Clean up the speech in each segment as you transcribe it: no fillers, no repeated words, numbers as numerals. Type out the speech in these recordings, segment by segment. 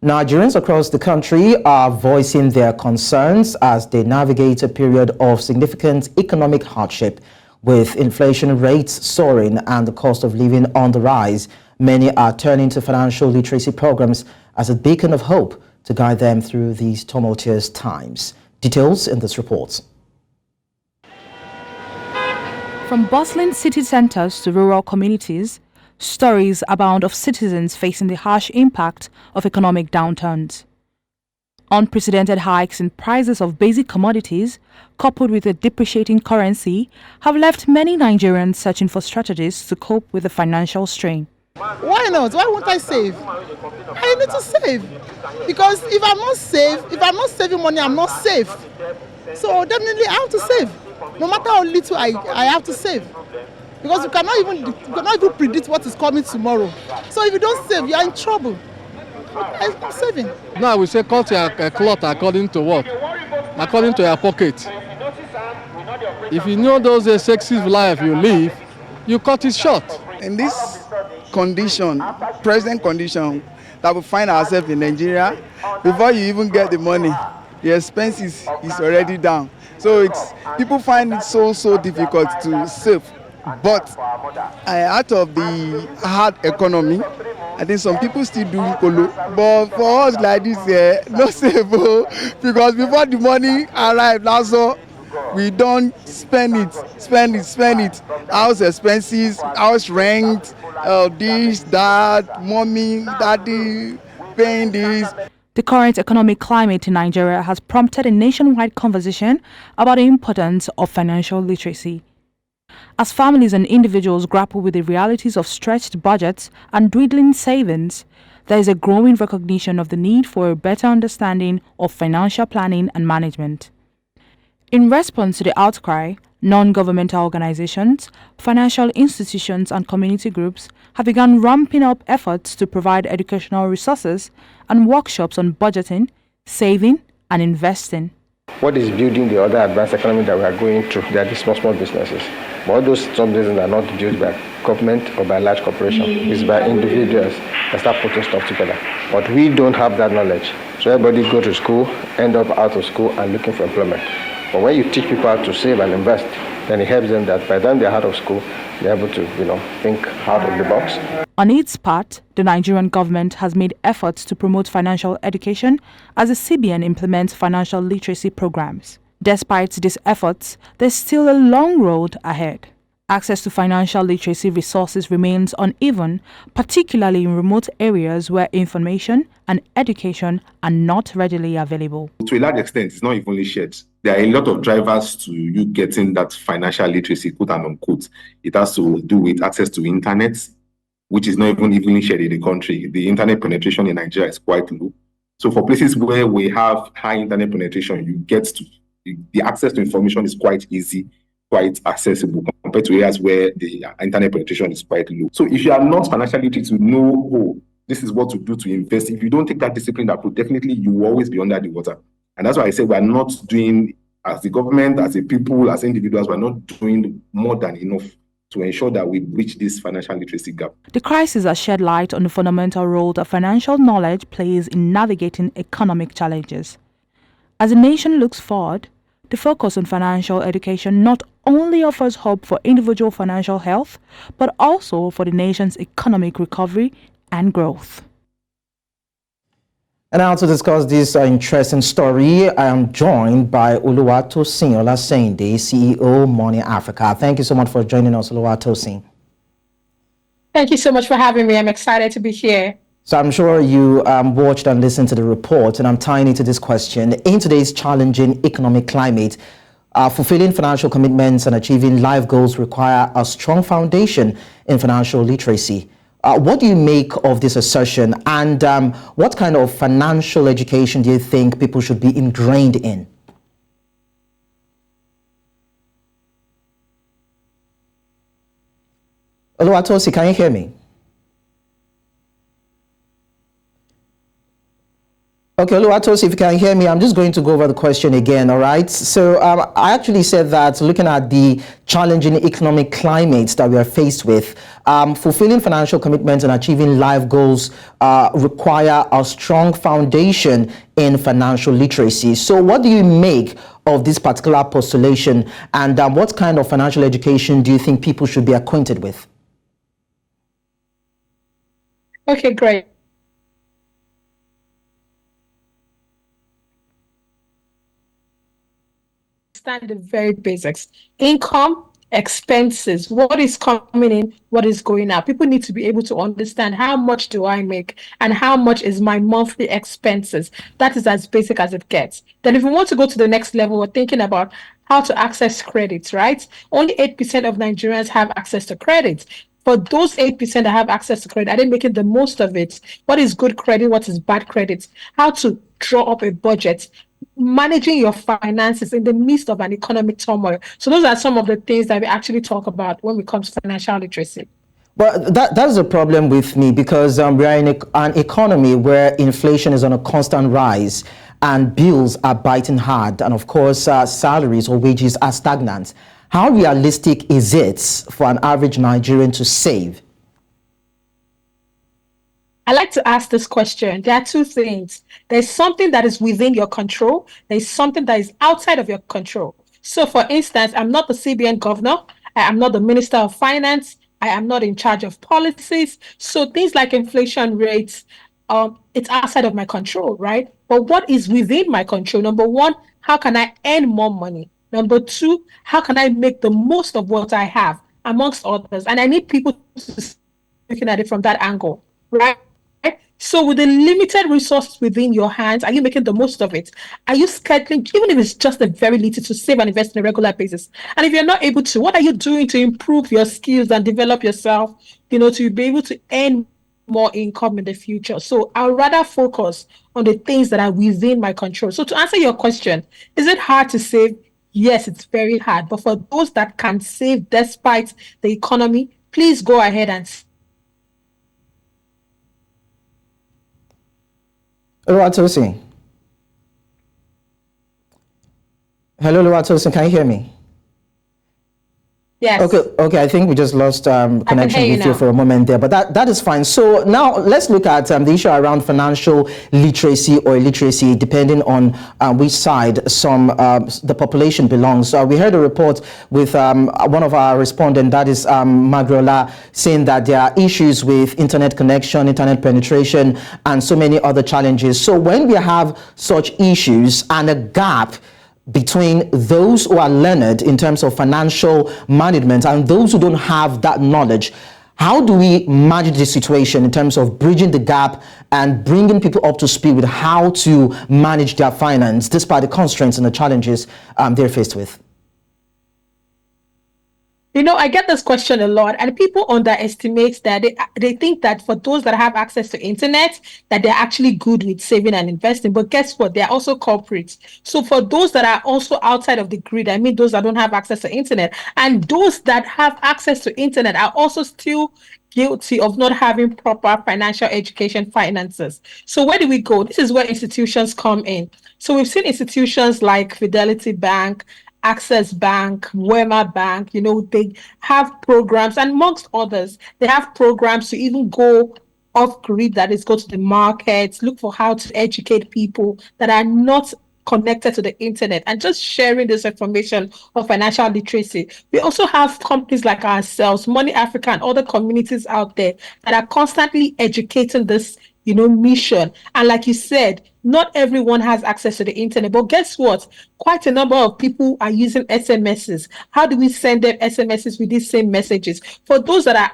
Nigerians across the country are voicing their concerns as they navigate a period of significant economic hardship. With inflation rates soaring and the cost of living on the rise, many are turning to financial literacy programs as a beacon of hope to guide them through these tumultuous times. Details in this report. From bustling city centers to rural communities, stories abound of citizens facing the harsh impact of economic downturns. Unprecedented hikes in prices of basic commodities, coupled with a depreciating currency, have left many Nigerians searching for strategies to cope with the financial strain. Why not? Why won't I save? I need to save. Because if I'm not saving money, I'm not safe. So definitely I have to save. No matter how little I have to save. Because you cannot even predict what is coming tomorrow. So if you don't save, you are in trouble. I'm saving. Now we say cut your cloth according to what? According to your pocket. If you know those sexy life you live, you cut it short. In this condition, present condition that we find ourselves in Nigeria, before you even get the money, the expenses is already down. So people find it so difficult to save. But out of the hard economy, I think some people still do polo. But for us like this, no save, because before the money arrives, also we don't spend it. House expenses, house rent, this, that, mommy, daddy, paying this. The current economic climate in Nigeria has prompted a nationwide conversation about the importance of financial literacy. As families and individuals grapple with the realities of stretched budgets and dwindling savings, there is a growing recognition of the need for a better understanding of financial planning and management. In response to the outcry, non-governmental organizations, financial institutions and community groups have begun ramping up efforts to provide educational resources and workshops on budgeting, saving and investing. What is building the other advanced economy that we are going through? They are the small businesses. But all those small businesses are not built by government or by large corporations. It's by individuals that start putting stuff together. But we don't have that knowledge. So everybody go to school, end up out of school and looking for employment. But when you teach people how to save and invest, then it helps them that by the time they're out of school, they're able to, think out of the box. On its part, the Nigerian government has made efforts to promote financial education as the CBN implements financial literacy programs. Despite these efforts, there's still a long road ahead. Access to financial literacy resources remains uneven, particularly in remote areas where information and education are not readily available. To a large extent, it's not evenly shared. There are a lot of drivers to you getting that financial literacy, quote and unquote. It has to do with access to internet, which is not even evenly shared in the country. The internet penetration in Nigeria is quite low. So for places where we have high internet penetration, the access to information is quite easy, quite accessible compared to areas where the internet penetration is quite low. So if you are not financially literate to know, this is what to do to invest, if you don't take that discipline approach, definitely you will always be under the water. And that's why I say we are not doing, as the government, as a people, as individuals, we're not doing more than enough to ensure that we bridge this financial literacy gap. The crisis has shed light on the fundamental role that financial knowledge plays in navigating economic challenges. As the nation looks forward, the focus on financial education not only offers hope for individual financial health, but also for the nation's economic recovery and growth. And now to discuss this interesting story, I am joined by Oluwatosin Olaseinde, CEO, Money Africa. Thank you so much for joining us, Oluwatosin. Thank you so much for having me. I'm excited to be here. So I'm sure you watched and listened to the report, and I'm tying into this question. In today's challenging economic climate, fulfilling financial commitments and achieving life goals require a strong foundation in financial literacy. What do you make of this assertion, and what kind of financial education do you think people should be ingrained in? Oluwatosin, can you hear me? Okay, Oluwatosin, if you can hear me, I'm just going to go over the question again, all right? So I actually said that looking at the challenging economic climate that we are faced with, fulfilling financial commitments and achieving life goals require a strong foundation in financial literacy. So what do you make of this particular postulation, and what kind of financial education do you think people should be acquainted with? Okay, great. Understand the very basics. Income, expenses, what is coming in, what is going out. People need to be able to understand how much do I make and how much is my monthly expenses. That is as basic as it gets. Then if we want to go to the next level, we're thinking about how to access credit, right? Only 8% of Nigerians have access to credit. For those 8% that have access to credit, are they making the most of it? What is good credit? What is bad credit? How to draw up a budget? Managing your finances in the midst of an economic turmoil. So those are some of the things that we actually talk about when it comes to financial literacy. But that is a problem with me, because we are in an economy where inflation is on a constant rise and bills are biting hard, and of course salaries or wages are stagnant. How realistic is it for an average Nigerian to save? I like to ask this question. There are two things. There's something that is within your control. There's something that is outside of your control. So for instance, I'm not the CBN governor. I am not the Minister of Finance. I am not in charge of policies. So things like inflation rates, it's outside of my control, right? But what is within my control? Number one, how can I earn more money? Number two, how can I make the most of what I have, amongst others? And I need people to looking at it from that angle, right? So with the limited resources within your hands, are you making the most of it? Are you scheduling, even if it's just a very little, to save and invest on a regular basis? And if you're not able to, what are you doing to improve your skills and develop yourself, to be able to earn more income in the future? So I'd rather focus on the things that are within my control. So to answer your question, is it hard to save? Yes, it's very hard. But for those that can save despite the economy, please go ahead and Oluwatosin. Hello, Oluwatosin, can you hear me? Yes. Okay. I think we just lost connection with you for a moment there, but that is fine. So now let's look at the issue around financial literacy or illiteracy, depending on which side the population belongs. We heard a report with one of our respondents, that is Magriola, saying that there are issues with internet connection, internet penetration, and so many other challenges. So when we have such issues and a gap between those who are learned in terms of financial management and those who don't have that knowledge, how do we manage the situation in terms of bridging the gap and bringing people up to speed with how to manage their finance despite the constraints and the challenges they're faced with? I get this question a lot, and people underestimate that they think that for those that have access to internet, that they're actually good with saving and investing. But guess what? They're also culprits. So for those that are also outside of the grid, I mean, those that don't have access to internet, and those that have access to internet are also still guilty of not having proper financial education finances. So where do we go? This is where institutions come in. So we've seen institutions like Fidelity Bank, Access Bank, Wema Bank, they have programs, and amongst others, they have programs to even go off grid, that is, go to the markets, look for how to educate people that are not connected to the internet, and just sharing this information of financial literacy. We also have companies like ourselves, Money Africa, and other communities out there that are constantly educating this mission. And like you said, not everyone has access to the internet, but guess what? Quite a number of people are using SMSs. How do we send them SMSs with these same messages? For those that are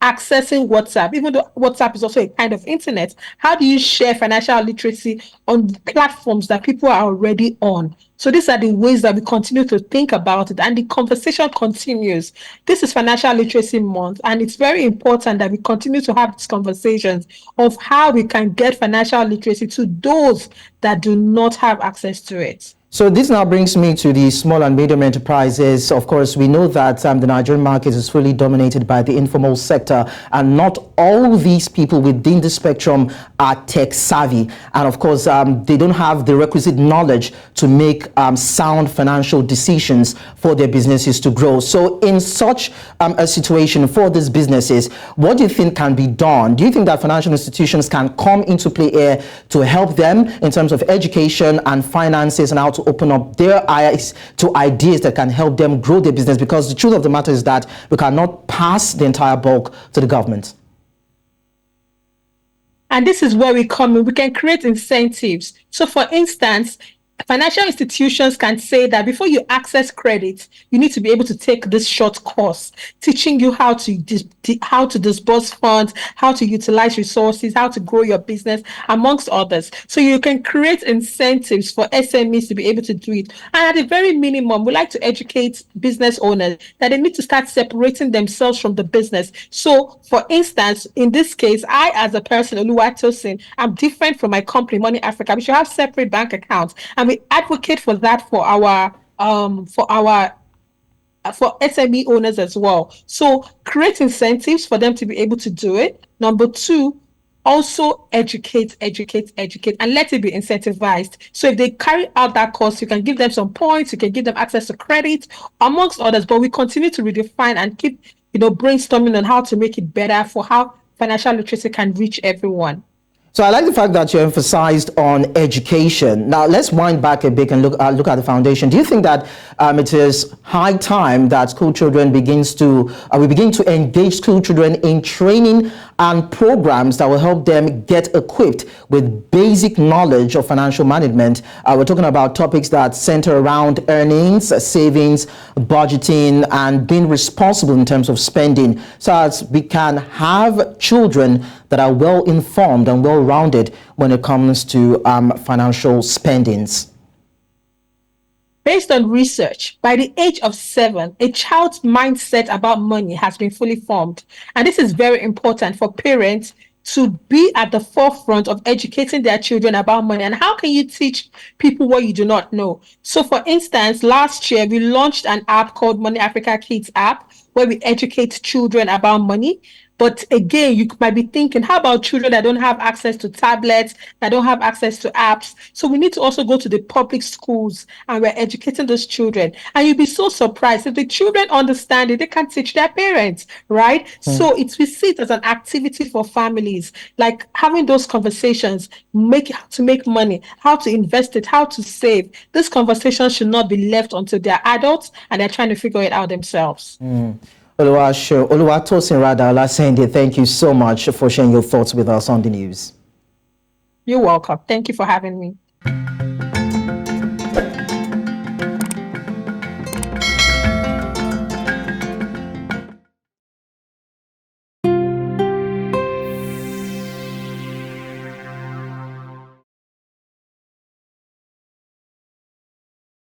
accessing WhatsApp, even though WhatsApp is also a kind of internet, how do you share financial literacy on platforms that people are already on? So these are the ways that we continue to think about it, and the conversation continues. This is Financial Literacy Month, and it's very important that we continue to have these conversations of how we can get financial literacy to those that do not have access to it. So this now brings me to the small and medium enterprises. Of course, we know that the Nigerian market is fully dominated by the informal sector, and not all these people within the spectrum are tech savvy, and of course they don't have the requisite knowledge to make sound financial decisions for their businesses to grow. So in such a situation for these businesses, what do you think can be done? Do you think that financial institutions can come into play here to help them in terms of education and finances, and how to open up their eyes to ideas that can help them grow their business? Because the truth of the matter is that we cannot pass the entire bulk to the government. And this is where we come in. We can create incentives. So for instance, financial institutions can say that before you access credit, you need to be able to take this short course, teaching you how to disburse funds, how to utilize resources, how to grow your business, amongst others. So you can create incentives for SMEs to be able to do it. And at the very minimum, we like to educate business owners that they need to start separating themselves from the business. So for instance, in this case, I as a person, Oluwatosin, I'm different from my company, Money Africa. We should have separate bank accounts. And we advocate for that for our for SME owners as well. So create incentives for them to be able to do it. Number two, also educate, and let it be incentivized. So if they carry out that course, you can give them some points, you can give them access to credit, amongst others. But we continue to redefine and keep, brainstorming on how to make it better for how financial literacy can reach everyone. So I like the fact that you emphasized on education. Now let's wind back a bit and look at the foundation. Do you think that it is high time that school children we begin to engage school children in training and programs that will help them get equipped with basic knowledge of financial management? We're talking about topics that center around earnings, savings, budgeting, and being responsible in terms of spending, so as we can have children that are well informed and well rounded when it comes to financial spendings. Based on research, by the age of 7, a child's mindset about money has been fully formed. And this is very important for parents to be at the forefront of educating their children about money. And how can you teach people what you do not know? So for instance, last year, we launched an app called Money Africa Kids app, where we educate children about money. But again, you might be thinking, how about children that don't have access to tablets, that don't have access to apps? So we need to also go to the public schools, and we're educating those children. And you'll be so surprised if the children understand it, they can teach their parents, right? So we see it as an activity for families, like having those conversations, how to make money, how to invest it, how to save. This conversation should not be left until they're adults and they're trying to figure it out themselves. Oluwatosin Olaseinde, thank you so much for sharing your thoughts with us on the news. You're welcome. Thank you for having me.